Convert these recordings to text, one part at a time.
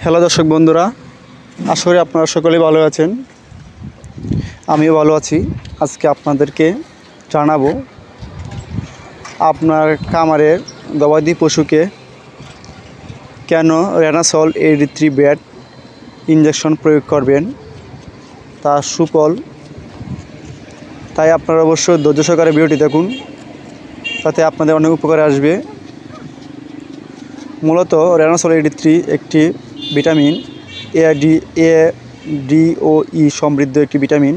Hello দর্শক বন্ধুরা, আশা করি আপনারা সকলেই ভালো আছেন। আমিও ভালো আছি। আজকে আপনাদেরকে জানাবো আপনার খামারের গবাদি পশুকে কেন রেনাসল AD3 ব্যাট ইঞ্জেকশন প্রয়োগ করবেন, তার সুফল। তাই আপনারা অবশ্যই ধৈর্য সহকারে ভিডিওটি দেখুন, তাতে আপনাদের অনেক উপকারে আসবে। মূলত রেনাসল AD3 একটি ভিটামিন ADOE সমৃদ্ধ একটি ভিটামিন।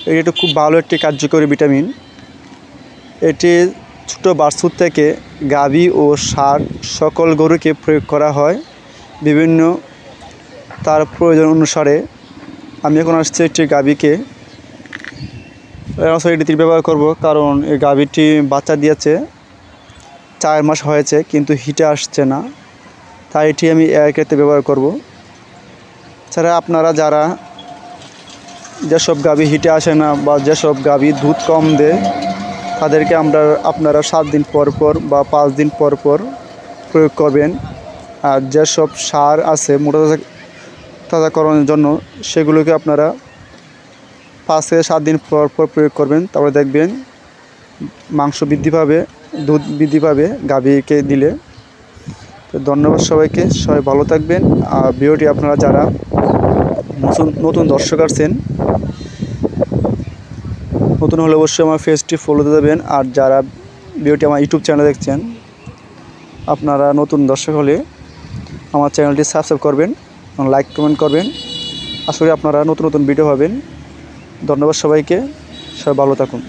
এটি খুব ভালো একটি কার্যকরী ভিটামিন। এটি ছোট বাছুর থেকে গাভী ও ষাঁড় সকল গরুকে প্রয়োগ করা হয় বিভিন্ন তার প্রয়োজন অনুসারে। আমি এখন আসছি একটি গাভীকে রেনাসল AD3 ব্যবহার করব, কারণ এই গাভীটি বাচ্চা দিয়েছে, 4 মাস হয়েছে কিন্তু হিটে আসছে না, তাই এটি আমি এর ক্ষেত্রে ব্যবহার করব। ছাড়া আপনারা যারা যেসব গাভী হিটে আসে না বা যেসব গাভী দুধ কম দেয়, তাদেরকে আপনারা 7 দিন পর পর বা 5 দিন পর পর প্রয়োগ করবেন। আর যেসব সার আছে মোটা তাজাকরণের জন্য, সেগুলোকে আপনারা 5 থেকে 7 দিন পর পর প্রয়োগ করবেন। তারপরে দেখবেন মাংস বৃদ্ধি পাবে, দুধ বৃদ্ধি পাবে গাভীকে দিলে। তো ধন্যবাদ সবাইকে, সবাই ভালো থাকবেন। আর ভিডিওটি আপনারা যারা নতুন দর্শক আছেন, নতুন হলে অবশ্যই আমার পেজটি ফলো দিয়ে দেবেন। আর যারা ভিডিওটি আমার ইউটিউব চ্যানেলে দেখছেন, আপনারা নতুন দর্শক হলে আমার চ্যানেলটি সাবস্ক্রাইব করবেন, লাইক কমেন্ট করবেন। আশা করি আপনারা নতুন ভিডিও পাবেন। ধন্যবাদ সবাইকে, সবাই ভালো থাকুন।